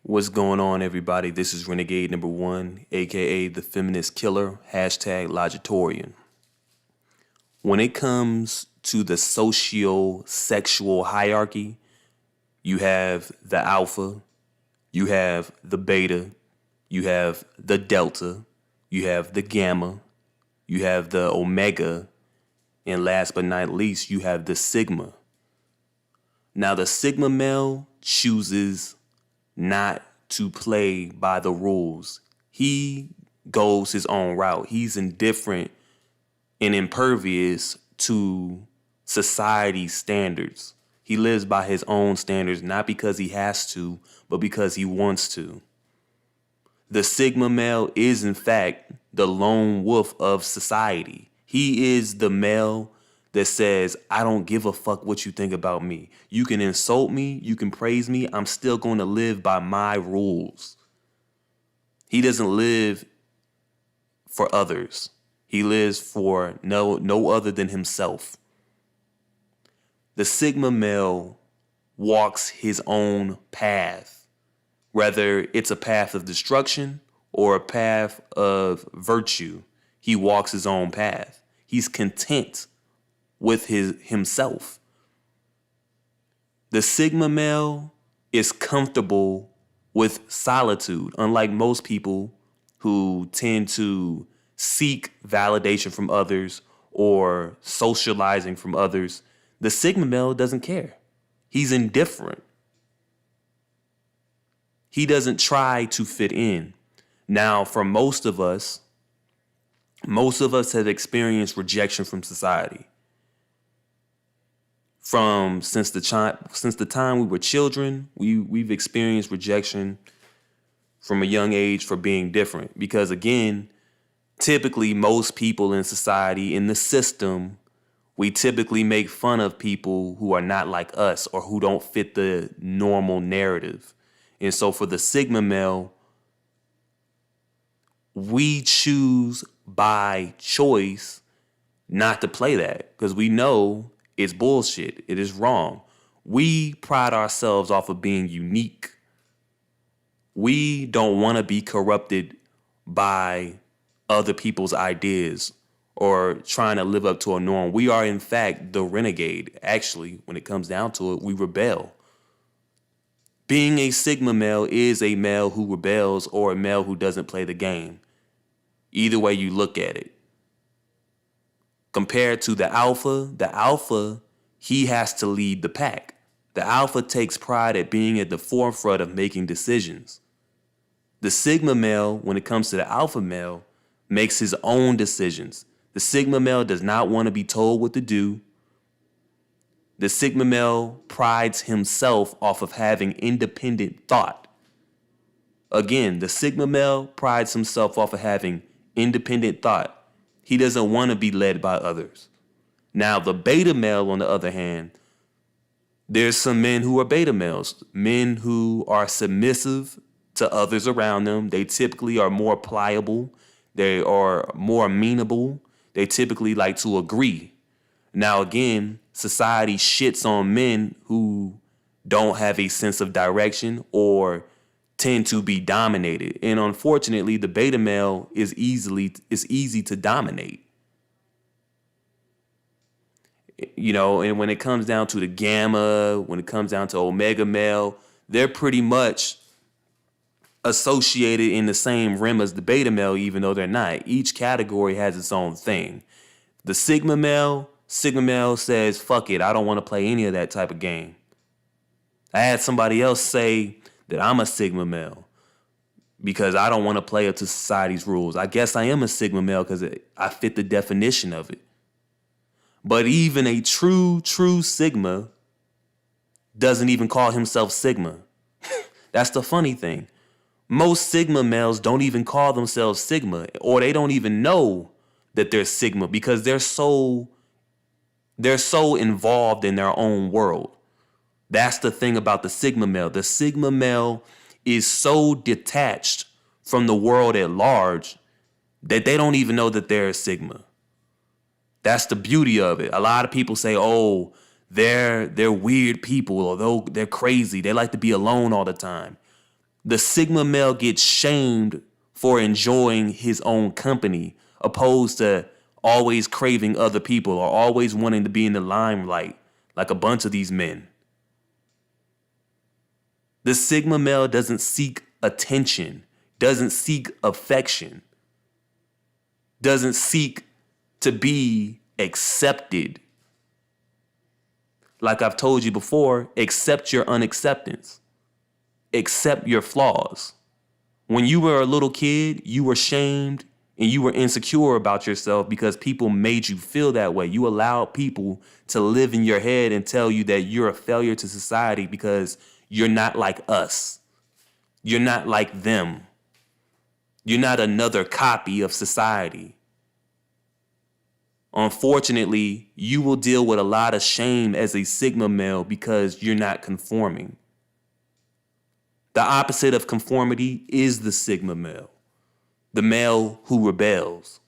What's going on, everybody? This is Renegade number 1, aka the Feminist Killer, hashtag Logitorian. When it comes to the socio-sexual hierarchy, you have the alpha, you have the beta, you have the delta, you have the gamma, you have the omega, and last but not least, you have the sigma. Now, the sigma male chooses not to play by the rules. He goes his own route. He's indifferent and impervious to society's standards. He lives by his own standards, not because he has to, but because he wants to. The Sigma male is, in fact, the lone wolf of society. He is the male that says, I don't give a fuck what you think about me. You can insult me, you can praise me, I'm still going to live by my rules. He doesn't live for others. He lives for no other than himself. The Sigma male walks his own path, whether it's a path of destruction or a path of virtue. He walks his own path. He's content with himself. The Sigma male is comfortable with solitude, unlike most people who tend to seek validation from others or socializing from others. The Sigma male doesn't care. He's indifferent. He doesn't try to fit in. Now, for most of us have experienced rejection from society. Since the time we were children, we've experienced rejection from a young age for being different. Because again, typically most people in society, in the system, we typically make fun of people who are not like us or who don't fit the normal narrative. And so for the Sigma male, we choose by choice not to play that because we know it's bullshit. It is wrong. We pride ourselves off of being unique. We don't want to be corrupted by other people's ideas or trying to live up to a norm. We are, in fact, the renegade. Actually, when it comes down to it, we rebel. Being a Sigma male is a male who rebels or a male who doesn't play the game. Either way you look at it. Compared to the alpha, he has to lead the pack. The alpha takes pride at being at the forefront of making decisions. The Sigma male, when it comes to the alpha male, makes his own decisions. The Sigma male does not want to be told what to do. The Sigma male prides himself off of having independent thought. Again, the Sigma male prides himself off of having independent thought. He doesn't want to be led by others. Now, the beta male, on the other hand, there's some men who are beta males, men who are submissive to others around them. They typically are more pliable. They are more amenable. They typically like to agree. Now, again, society shits on men who don't have a sense of direction or tend to be dominated. And unfortunately, the beta male is easy to dominate. You know, and when it comes down to the gamma, when it comes down to omega male, they're pretty much associated in the same rim as the beta male, even though they're not. Each category has its own thing. The Sigma male says, fuck it, I don't want to play any of that type of game. I had somebody else say that I'm a Sigma male because I don't want to play up to society's rules. I guess I am a Sigma male because I fit the definition of it. But even a true Sigma doesn't even call himself Sigma. That's the funny thing. Most Sigma males don't even call themselves Sigma, or they don't even know that they're Sigma because they're so involved in their own world. That's the thing about the Sigma male. The Sigma male is so detached from the world at large that they don't even know that they're a Sigma. That's the beauty of it. A lot of people say, oh, they're weird people, although they're crazy. They like to be alone all the time. The Sigma male gets shamed for enjoying his own company, opposed to always craving other people or always wanting to be in the limelight like a bunch of these men. The Sigma male doesn't seek attention, doesn't seek affection, doesn't seek to be accepted. Like I've told you before, accept your unacceptance. Accept your flaws. When you were a little kid, you were shamed and you were insecure about yourself because people made you feel that way. You allowed people to live in your head and tell you that you're a failure to society because you're not like us. You're not like them. You're not another copy of society. Unfortunately, you will deal with a lot of shame as a Sigma male because you're not conforming. The opposite of conformity is the Sigma male, the male who rebels.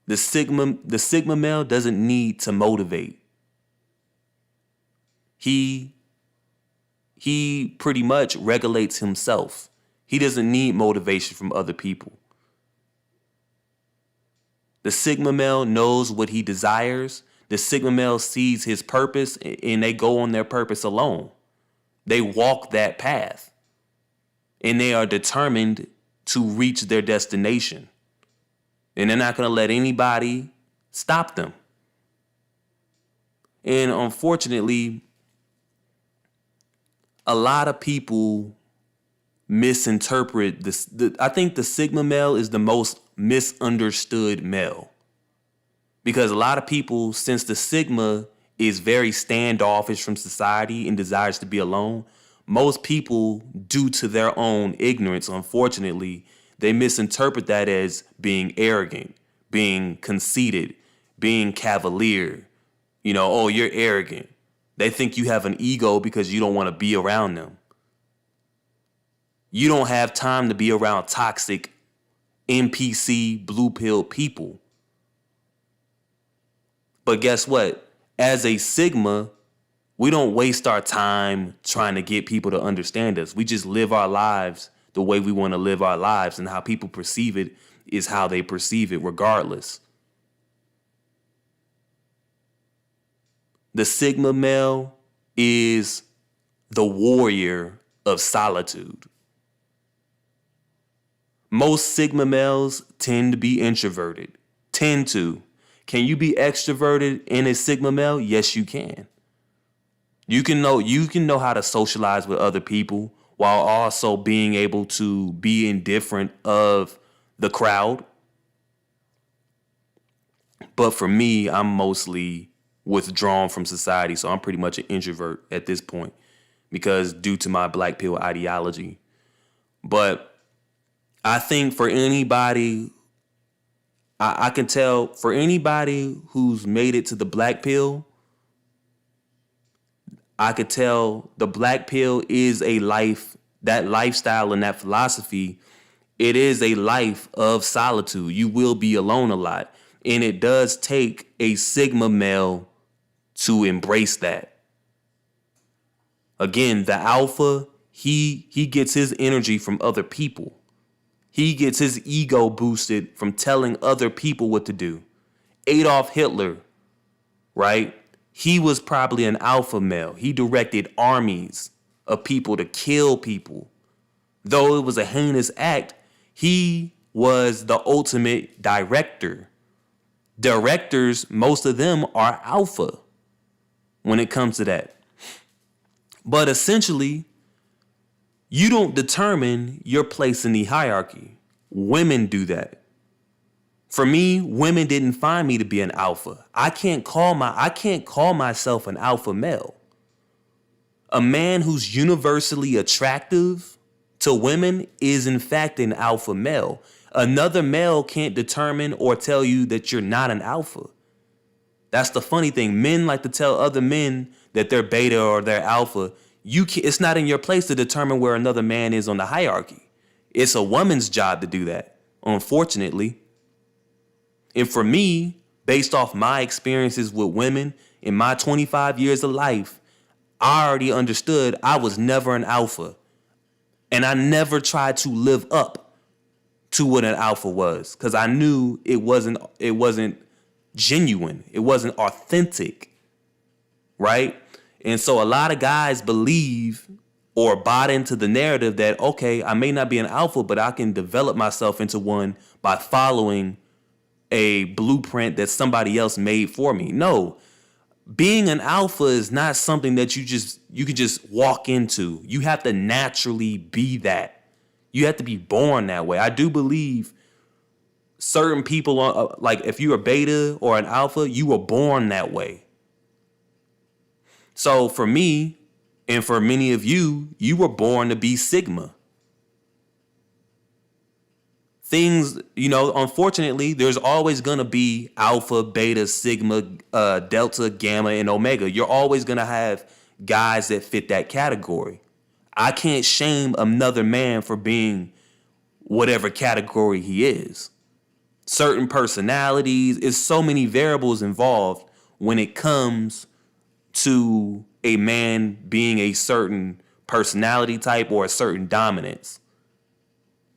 The Sigma male doesn't need to motivate. He pretty much regulates himself. He doesn't need motivation from other people. The Sigma male knows what he desires. The Sigma male sees his purpose and they go on their purpose alone. They walk that path and they are determined to reach their destination. And they're not going to let anybody stop them. And unfortunately, a lot of people misinterpret this. I think the Sigma male is the most misunderstood male because a lot of people, since the Sigma is very standoffish from society and desires to be alone, most people, due to their own ignorance, unfortunately, they misinterpret that as being arrogant, being conceited, being cavalier. You know, oh, you're arrogant. They think you have an ego because you don't want to be around them. You don't have time to be around toxic NPC blue pill people. But guess what? As a Sigma, we don't waste our time trying to get people to understand us. We just live our lives the way we want to live our lives, and how people perceive it is how they perceive it regardless. The Sigma male is the warrior of solitude. Most Sigma males tend to be introverted. Tend to. Can you be extroverted in a Sigma male? Yes, you can. You can know how to socialize with other people while also being able to be indifferent of the crowd. But for me, I'm mostly withdrawn from society, so I'm pretty much an introvert at this point because due to my black pill ideology. But I think for anybody, I can tell for anybody who's made it to the black pill, I could tell the black pill is a life, that lifestyle and that philosophy, it is a life of solitude. You will be alone a lot. And it does take a Sigma male to embrace that. Again, the alpha, he gets his energy from other people. He gets his ego boosted from telling other people what to do. Adolf Hitler, right? He was probably an alpha male. He directed armies of people to kill people. Though it was a heinous act, he was the ultimate director. Directors, most of them are alpha when it comes to that. But essentially, you don't determine your place in the hierarchy. Women do that. For me, women didn't find me to be an alpha. I can't call myself an alpha male. A man who's universally attractive to women is in fact an alpha male. Another male can't determine or tell you that you're not an alpha. That's the funny thing. Men like to tell other men that they're beta or they're alpha. It's not in your place to determine where another man is on the hierarchy. It's a woman's job to do that, unfortunately. And for me, based off my experiences with women in my 25 years of life, I already understood I was never an alpha. And I never tried to live up to what an alpha was, because I knew it wasn't genuine. It wasn't authentic. Right? And so a lot of guys believe or bought into the narrative that, okay, I may not be an alpha, but I can develop myself into one by following a blueprint that somebody else made for me. No, being an alpha is not something that you can just walk into. You have to naturally be that. You have to be born that way. I do believe certain people are like, if you're a beta or an alpha, you were born that way. So for me, and for many of you, you were born to be Sigma. Things, unfortunately, there's always going to be alpha, beta, sigma, delta, gamma, and omega. You're always going to have guys that fit that category. I can't shame another man for being whatever category he is. Certain personalities, it's so many variables involved when it comes to a man being a certain personality type or a certain dominance.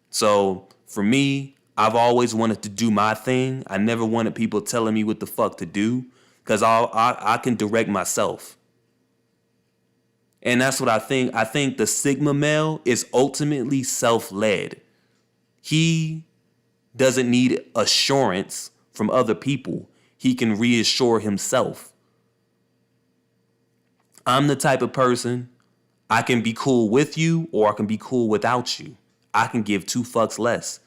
So for me, I've always wanted to do my thing. I never wanted people telling me what the fuck to do, because I can direct myself. And that's what I think. I think the Sigma male is ultimately self-led. He doesn't need assurance from other people. He can reassure himself. I'm the type of person, I can be cool with you or I can be cool without you. I can give two fucks less.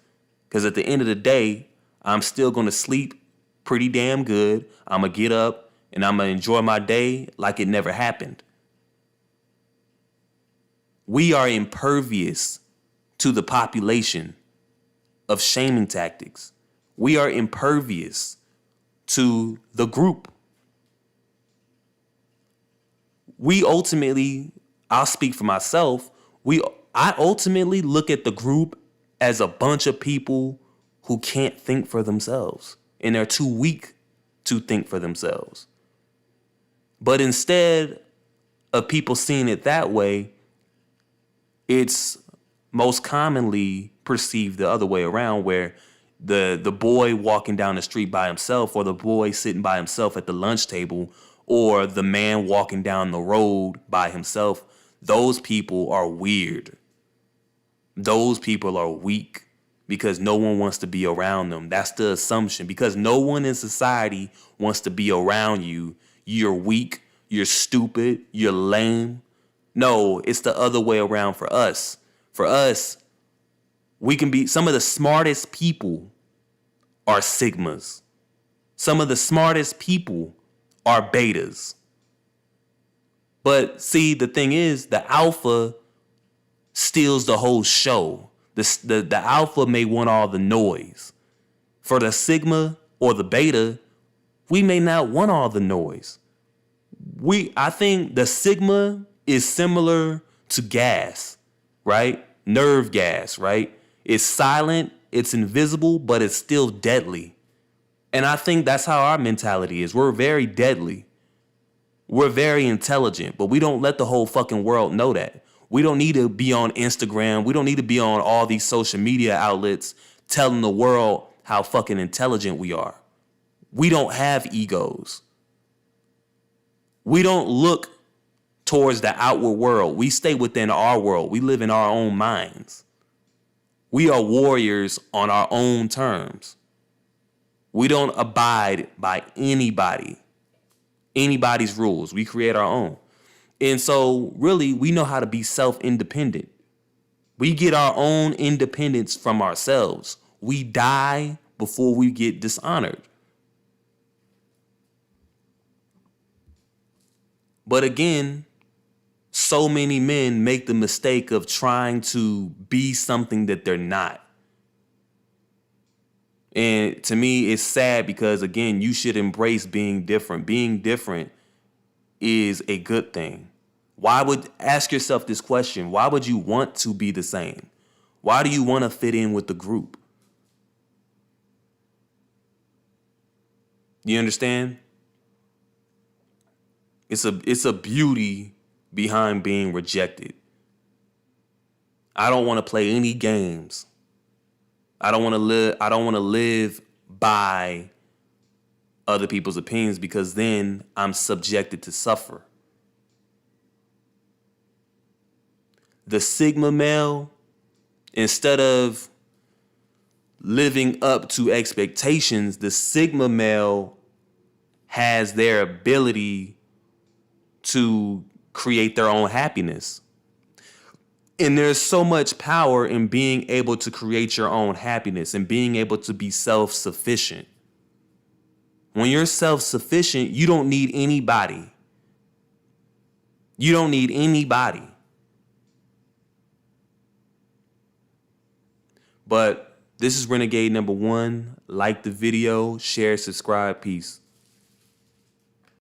Because at the end of the day, I'm still going to sleep pretty damn good. I'm going to get up and I'm going to enjoy my day like it never happened. We are impervious to the population of shaming tactics. We are impervious to the group. We ultimately, I'll speak for myself, I ultimately look at the group as a bunch of people who can't think for themselves and they're too weak to think for themselves. But instead of people seeing it that way, it's most commonly perceived the other way around, where the boy walking down the street by himself, or the boy sitting by himself at the lunch table, or the man walking down the road by himself, those people are weird. Those people are weak because no one wants to be around them. That's the assumption. Because no one in society wants to be around you. You're weak, you're stupid, you're lame. No, it's the other way around for us. For us, we can be, some of the smartest people are Sigmas. Some of the smartest people are betas. But see, the thing is, the alpha steals the whole show. The alpha may want all the noise. For the sigma or the beta, we may not want all the noise. I think the sigma is similar to gas, right? Nerve gas, right? It's silent, it's invisible, but it's still deadly. And I think that's how our mentality is. We're very deadly. We're very intelligent, but we don't let the whole fucking world know that. We don't need to be on Instagram. We don't need to be on all these social media outlets telling the world how fucking intelligent we are. We don't have egos. We don't look towards the outward world. We stay within our world. We live in our own minds. We are warriors on our own terms. We don't abide by anybody's rules. We create our own. And so really, we know how to be self-independent. We get our own independence from ourselves. We die before we get dishonored. But again, so many men make the mistake of trying to be something that they're not. And to me, it's sad because, again, you should embrace being different. Being different is a good thing. Ask yourself this question. Why would you want to be the same? Why do you want to fit in with the group? You understand? It's a beauty behind being rejected. I don't want to play any games. I don't want to live by other people's opinions, because then I'm subjected to suffer. The Sigma male, instead of living up to expectations, the Sigma male has their ability to create their own happiness. And there's so much power in being able to create your own happiness and being able to be self-sufficient. When you're self-sufficient, you don't need anybody. You don't need anybody. But this is Renegade number 1. Like the video, share, subscribe, peace.